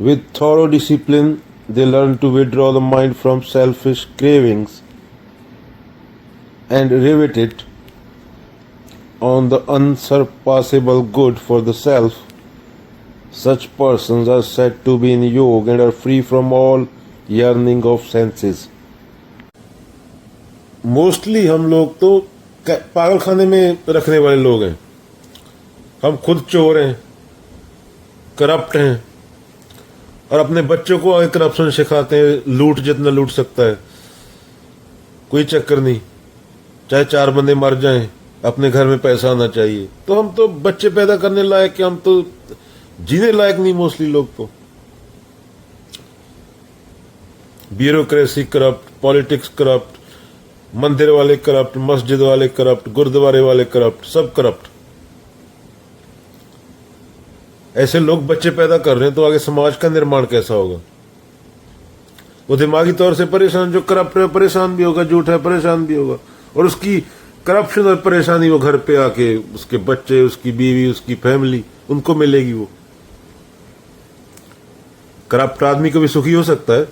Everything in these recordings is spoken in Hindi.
With thorough discipline, they learn to withdraw the mind from selfish cravings and rivet it on the unsurpassable good for the self. Such persons are said to be in yoga and are free from all yearning of senses. Mostly हम लोग तो पागल खाने में रखने वाले लोग हैं। हम खुद चोर हैं, करप्ट हैं और अपने बच्चों को आगे करप्शन सिखाते हैं, लूट जितना लूट सकता है, कोई चक्कर नहीं, चाहे 4 बंदे मर जाएं, अपने घर में पैसा आना चाहिए। तो हम तो बच्चे पैदा करने लायक कि हम तो जीने लायक नहीं मोस्टली लोग तो। ब्यूरोक्रेसी करप्ट, पॉलिटिक्स करप्ट, मंदिर वाले करप्ट, मस्जिद वाले करप्ट, गुरुद्वारे वाले करप्ट, सब करप्ट। ऐसे लोग बच्चे पैदा कर रहे हैं तो आगे समाज का निर्माण कैसा होगा? वो दिमागी तौर से परेशान, जो करप्ट है परेशान भी होगा, झूठ है परेशान भी होगा, और उसकी करप्शन और परेशानी वो घर पे आके उसके बच्चे, उसकी बीवी, उसकी फैमिली, उनको मिलेगी। वो करप्ट आदमी कभी सुखी हो सकता है?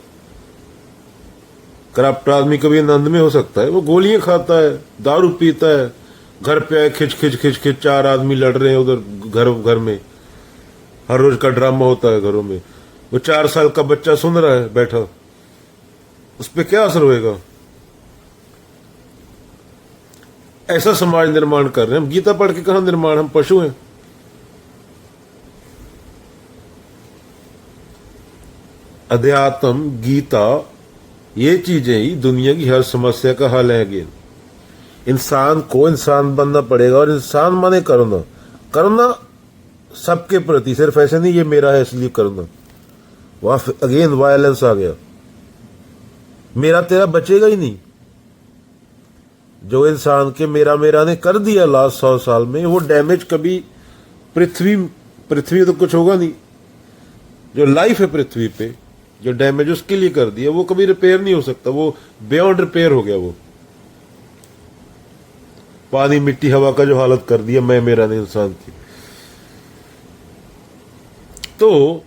करप्ट आदमी कभी आनंद में हो सकता है? वो गोलियां खाता है, दारू पीता है, घर पे आए खिच खिच खिच खिच 4 आदमी लड़ रहे हैं उधर घर में, हर रोज का ड्रामा होता है घरों में। वो 4 साल का बच्चा सुन रहा है बैठा, उस पर क्या असर होएगा? ऐसा समाज निर्माण कर रहे हैं हम। गीता पढ़ के कहां निर्माण? हम पशु हैं। अध्यात्म, गीता, ये चीजें ही दुनिया की हर समस्या का हल है। अगेन इंसान को इंसान बनना पड़ेगा, और इंसान माने करना, करना सबके प्रति, सिर्फ ऐसे नहीं ये मेरा है इसलिए करना। वहां अगेन वायलेंस आ गया। मेरा तेरा बचेगा ही नहीं। जो इंसान के मेरा मेरा ने कर दिया लास्ट 100 साल में, वो डैमेज कभी पृथ्वी तो कुछ होगा नहीं। जो लाइफ है पृथ्वी पे, जो डैमेज उसके लिए कर दिया, वो कभी रिपेयर नहीं हो सकता। वो बियॉन्ड रिपेयर हो गया। वो पानी, मिट्टी, हवा का जो हालत कर दिया मैं मेरा ने इंसान की। तो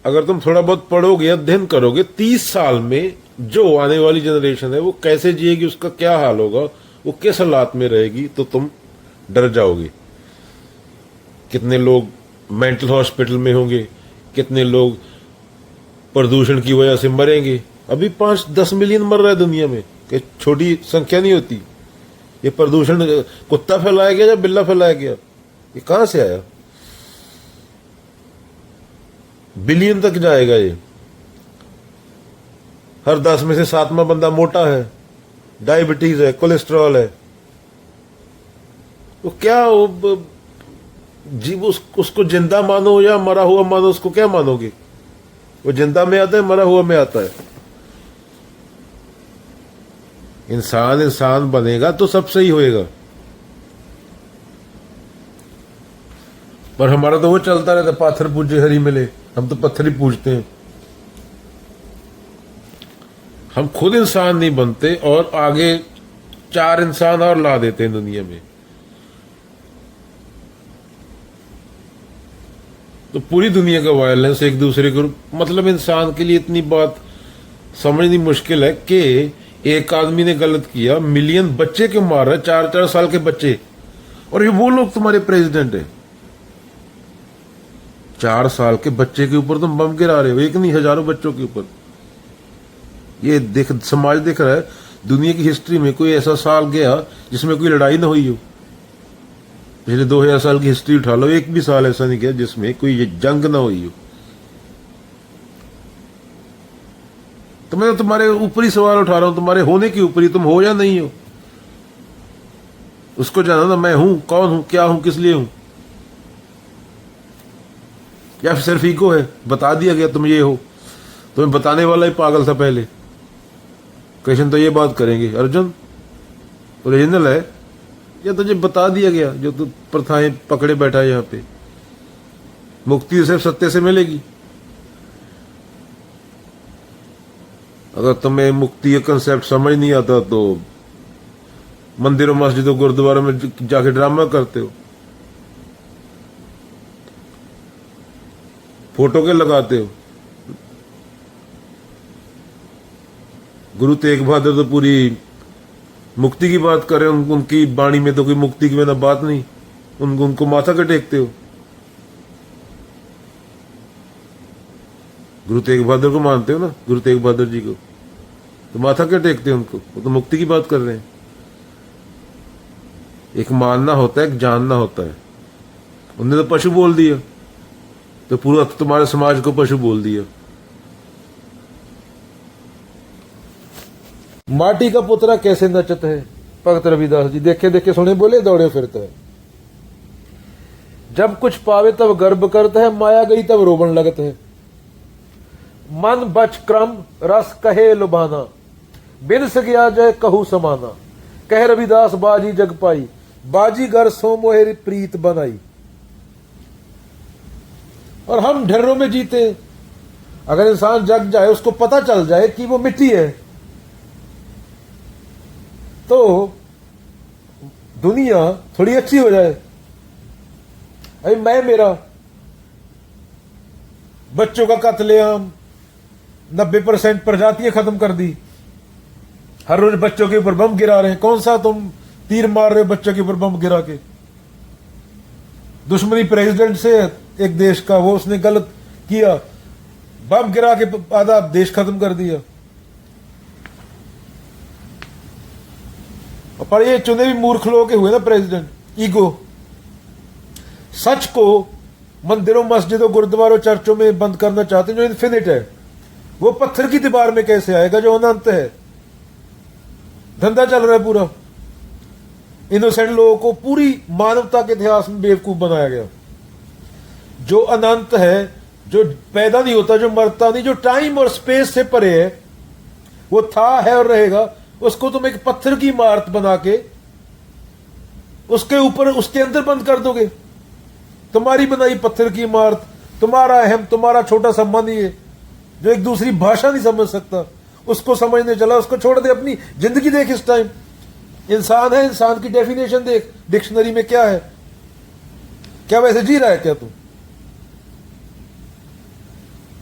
अगर तुम थोड़ा बहुत पढ़ोगे, अध्ययन करोगे, 30 साल में जो आने वाली जनरेशन है वो कैसे जिएगी, उसका क्या हाल होगा, वो किस हालात में रहेगी, तो तुम डर जाओगे। कितने लोग मेंटल हॉस्पिटल में होंगे, कितने लोग प्रदूषण की वजह से मरेंगे। अभी 5-10 मिलियन मर रहा है दुनिया में, कि छोटी संख्या नहीं होती। ये प्रदूषण कुत्ता फैलाया गया या बिल्ला फैलाया गया? ये कहां से आया? बिलियन तक जाएगा ये। हर 10 में से 7वां बंदा मोटा है, डायबिटीज है, कोलेस्ट्रॉल है। तो क्या जीव उसको जिंदा मानो या मरा हुआ मानो, उसको क्या मानोगे? वो जिंदा में आता है, मरा हुआ में आता है। इंसान इंसान बनेगा तो सब सही होएगा। पर हमारा तो वो चलता रहता, पाथर पूजे हरी मिले। हम तो पत्थर ही पूजते हैं। हम खुद इंसान नहीं बनते और आगे 4 इंसान और ला देते हैं दुनिया में। तो पूरी दुनिया का वायलेंस एक दूसरे को, मतलब इंसान के लिए इतनी बात समझनी मुश्किल है कि एक आदमी ने गलत किया, मिलियन बच्चे क्यों मार रहा है, 4-4 साल के बच्चे, और ये वो लोग तुम्हारे प्रेसिडेंट है। 4 साल के बच्चे के ऊपर तुम बम गिरा रहे हो, एक नहीं हजारों बच्चों के ऊपर। ये समाज देख रहा है। दुनिया की हिस्ट्री में कोई ऐसा साल गया जिसमें कोई लड़ाई ना हुई हो? पिछले 2000 साल की हिस्ट्री उठा लो, एक भी साल ऐसा नहीं गया जिसमें कोई जंग ना हुई हो। तो मैं तो तुम्हारे ऊपर ही सवाल उठा रहा हूं, तुम्हारे होने के ऊपर ही। तुम हो या नहीं हो उसको जाना ना। मैं हूं, कौन हूं, क्या हूं, किस लिए हूं? या फिर सिर्फ ईगो है, बता दिया गया तुम ये हो? तुम्हें बताने वाला ही पागल था पहले। कृष्ण तो ये बात करेंगे, अर्जुन ओरिजिनल है या तुझे बता दिया गया जो तू प्रथाएं पकड़े बैठा है? यहाँ पे मुक्ति सिर्फ सत्य से मिलेगी। अगर तुम्हें मुक्ति का कंसेप्ट समझ नहीं आता तो मंदिरों, मस्जिदों, गुरुद्वारों में जाके ड्रामा करते हो। फोटो के लगाते हो? गुरु तेग बहादुर तो पूरी मुक्ति की बात कर रहे हैं, उनकी वाणी में तो कोई मुक्ति की बिना बात नहीं, उनको माथा के टेकते हो? गुरु तेग बहादुर को मानते हो ना, गुरु तेग बहादुर जी को, तो माथा क्यों टेकते हो उनको? वो तो मुक्ति की बात कर रहे हैं। एक मानना होता है, एक जानना होता है। उनने तो पशु बोल दिया, तो पूरा तुम्हारे समाज को पशु बोल दिया। माटी का पुतरा कैसे नचत है, भगत रविदास जी। देखे देखे सुने बोले दौड़े फिरता है। जब कुछ पावे तब गर्व करता है, माया गई तब रोबन लगत है। मन बच क्रम रस कहे लुभाना, बिन सगिया जय कहू समाना। कह रविदास बाजी जग पाई, बाजी घर सो मोहे प्रीत बनाई। और हम ढर्रों में जीते। अगर इंसान जग जाए, उसको पता चल जाए कि वो मिट्टी है, तो दुनिया थोड़ी अच्छी हो जाए। अरे मैं मेरा बच्चों का कत्लेआम 90% प्रजातियां खत्म कर दी। हर रोज बच्चों के ऊपर बम गिरा रहे हैं। कौन सा तुम तीर मार रहे हो बच्चों के ऊपर बम गिरा के? दुश्मनी प्रेसिडेंट से एक देश का, वो उसने गलत किया, बम गिरा के आधा देश खत्म कर दिया। पर ये चुने भी मूर्ख लोग के हुए ना प्रेसिडेंट, ईगो। सच को मंदिरों, मस्जिदों, गुरुद्वारों, चर्चों में बंद करना चाहते हैं, जो इन्फिनिट है। वो पत्थर की दीवार में कैसे आएगा जो अनंत है? धंधा चल रहा है पूरा। इनोसेंट लोगों को पूरी मानवता के इतिहास में बेवकूफ बनाया गया। जो अनंत है, जो पैदा नहीं होता, जो मरता नहीं, जो टाइम और स्पेस से परे है, वो था, है और रहेगा। उसको तुम एक पत्थर की इमारत बना के उसके ऊपर, उसके अंदर बंद कर दोगे। तुम्हारी बनाई पत्थर की इमारत, तुम्हारा अहम, तुम्हारा छोटा सा मन ही है, जो एक दूसरी भाषा नहीं समझ सकता, उसको समझने चला। उसको छोड़ दे, अपनी जिंदगी देख। इस टाइम इंसान है, इंसान की डेफिनेशन देख डिक्शनरी में क्या है। क्या वैसे जी रहा है क्या तू?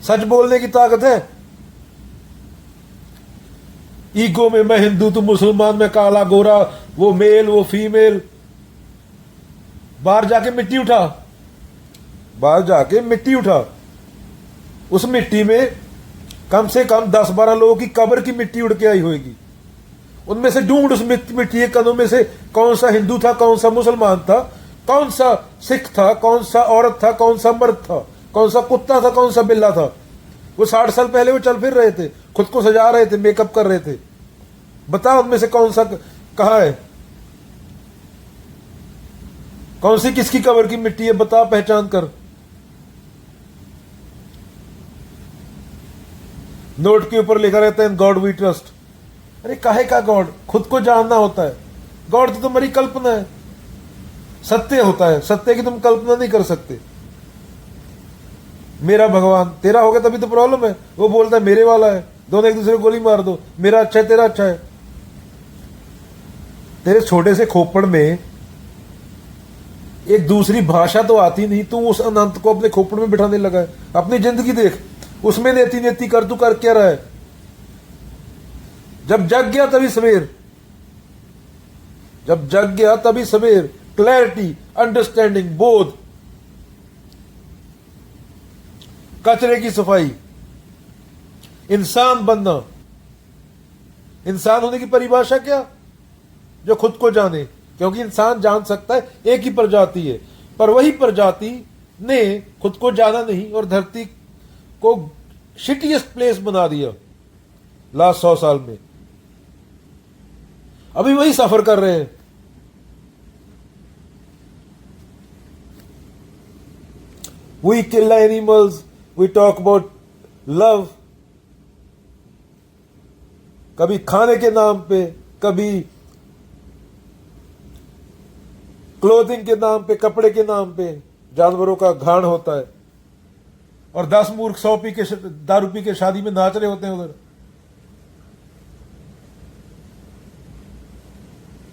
सच बोलने की ताकत है? ईगो में मैं हिंदू, तू मुसलमान, मैं काला गोरा, वो मेल, वो फीमेल। बाहर जाके मिट्टी उठा, बाहर जाके मिट्टी उठा। उस मिट्टी में कम से कम 10-12 लोगों की कब्र की मिट्टी उड़ के आई होगी। उनमें से ढूंढ उस मिट्टी के कणों में से कौन सा हिंदू था, कौन सा मुसलमान था, कौन सा सिख था, कौन सा औरत था, कौन सा मर्द था, कौन सा कुत्ता था, कौन सा बिल्ला था। वो 60 साल पहले वो चल फिर रहे थे, खुद को सजा रहे थे, मेकअप कर रहे थे। बता उनमें से कौन सा कहां है, कौन सी किसकी कब्र की मिट्टी है? बता, पहचान कर। नोट के ऊपर लिखा रहता है इन गॉड वी ट्रस्ट। अरे काहे का गॉड? खुद को जानना होता है। गॉड तो तुम्हारी कल्पना है, सत्य होता है। सत्य की तुम कल्पना नहीं कर सकते। मेरा भगवान, तेरा हो गया तभी तो प्रॉब्लम है। वो बोलता है मेरे वाला है, दोनों एक दूसरे को गोली मार दो, मेरा अच्छा है, तेरा अच्छा है। तेरे छोटे से खोपड़ में एक दूसरी भाषा तो आती नहीं, तू उस अनंत को अपने खोपड़ में बिठाने लगा है। अपनी जिंदगी देख, उसमें नेति नेति कर, तू कर क्या रहा है? जब जग गया तभी सवेर, जब जग गया तभी सवेर। क्लैरिटी, अंडरस्टैंडिंग, बोध, कचरे की सफाई, इंसान बनना। इंसान होने की परिभाषा क्या? जो खुद को जाने। क्योंकि इंसान जान सकता है, एक ही प्रजाति है, पर वही प्रजाति ने खुद को जाना नहीं और धरती को शिटिएस्ट प्लेस बना दिया लास्ट 100 साल में। अभी वही सफर कर रहे हैं। We kill animals, we talk about love, कभी खाने के नाम पे, कभी क्लोथिंग के नाम पे, कपड़े के नाम पे जानवरों का घाण होता है। और 10 मूर्ख 100 पी के दारू पी के शादी में नाच रहे होते हैं उधर।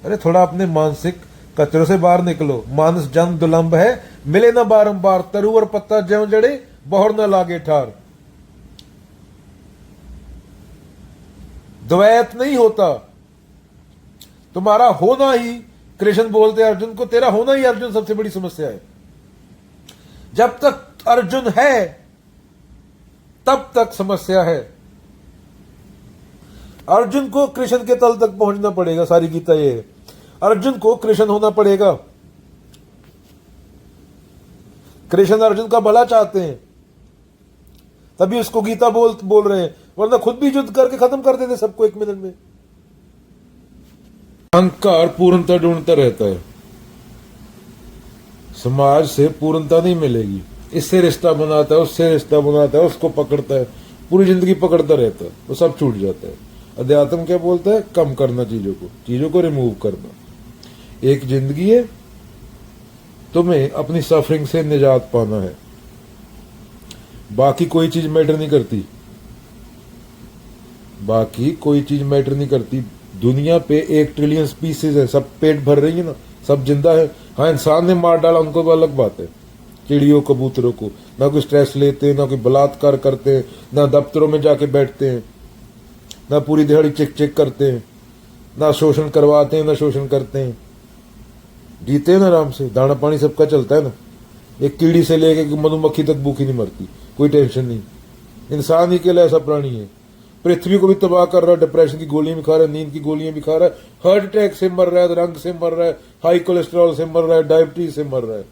अरे थोड़ा अपने मानसिक कचरों से बाहर निकलो। मानस जन्म दुलंभ है, मिले ना बारंबार। तरु और पत्ता ज्यों जड़े, बहुर न लागे ठार। द्वैत नहीं होता, तुम्हारा होना ही, कृष्ण बोलते हैं अर्जुन को, तेरा होना ही अर्जुन सबसे बड़ी समस्या है। जब तक अर्जुन है तब तक समस्या है। अर्जुन को कृष्ण के तल तक पहुंचना पड़ेगा, सारी गीता ये है। अर्जुन को कृष्ण होना पड़ेगा। कृष्ण अर्जुन का भला चाहते हैं, तभी उसको गीता बोल रहे हैं, वरना खुद भी युद्ध करके खत्म कर देते सबको 1 मिनट में। अहंकार पूर्णता ढूंढता रहता है, समाज से पूर्णता नहीं मिलेगी। इससे रिश्ता बनाता है, उससे रिश्ता बनाता है, उसको पकड़ता है, पूरी जिंदगी पकड़ता रहता है, वो सब छूट जाता है। अध्यात्म क्या बोलता है? कम करना, चीजों को रिमूव करना। एक जिंदगी है, तुम्हें अपनी सफरिंग से निजात पाना है, बाकी कोई चीज मैटर नहीं करती, बाकी कोई चीज मैटर नहीं करती। दुनिया पे 1 ट्रिलियन स्पीसीज है, सब पेट भर रही है ना, सब जिंदा है। हाँ, इंसान ने मार डाला, उनको भी अलग बात है। चिड़ियों कबूतरों को ना कोई स्ट्रेस लेते हैं, ना कोई बलात्कार करते हैं, ना दफ्तरों में जाके बैठते हैं, ना पूरी दिहाड़ी चेक चेक करते हैं, ना शोषण करवाते हैं, ना शोषण करते हैं, जीते हैं ना आराम से। दाना पानी सबका चलता है ना। एक कीड़ी से लेके मधुमक्खी तक भूखी नहीं मरती, कोई टेंशन नहीं। इंसान ही अकेला ऐसा प्राणी है, पृथ्वी को भी तबाह कर रहा है। डिप्रेशन की गोलियां भी खा रहा है, नींद की गोलियां भी खा रहा है, हार्ट अटैक से मर रहा है, रंग से मर रहा है, हाई कोलेस्ट्रॉल से मर रहा है, डायबिटीज से मर रहा है।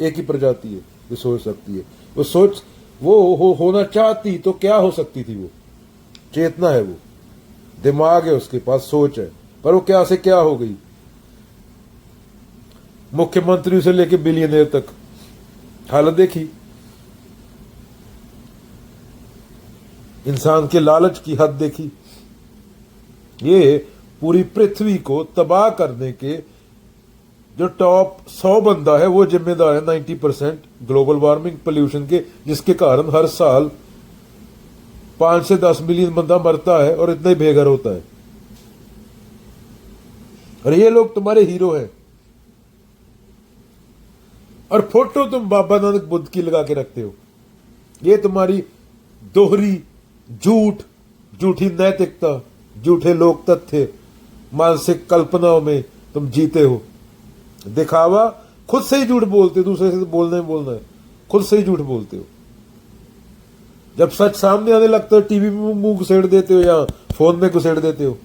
एक ही प्रजाति है जो सोच सकती है। वो सोच वो होना चाहती तो क्या हो सकती थी? वो चेतना है, वो दिमाग है, उसके पास सोच है, पर वो क्या से क्या हो गई। मुख्यमंत्री से लेके बिलियनर तक हालत देखी। इंसान के लालच की हद देखी। ये पूरी पृथ्वी को तबाह करने के जो टॉप 100 बंदा है, वो जिम्मेदार है 90% ग्लोबल वार्मिंग, पोल्यूशन के, जिसके कारण हर साल 5 से 10 मिलियन बंदा मरता है और इतना ही बेघर होता है। और ये लोग तुम्हारे हीरो हैं। और फोटो तुम बाबा नानक बुद्ध की लगा के रखते हो। ये तुम्हारी दोहरी झूठी नैतिकता, झूठे लोक तथ्य, मानसिक कल्पनाओं में तुम जीते हो। दिखावा, खुद से ही झूठ बोलते हो, दूसरे से बोलना है, खुद से ही झूठ बोलते हो। जब सच सामने आने लगता है, टीवी में मुंह घुसेड़ देते हो या फोन में घुसेड़ देते हो।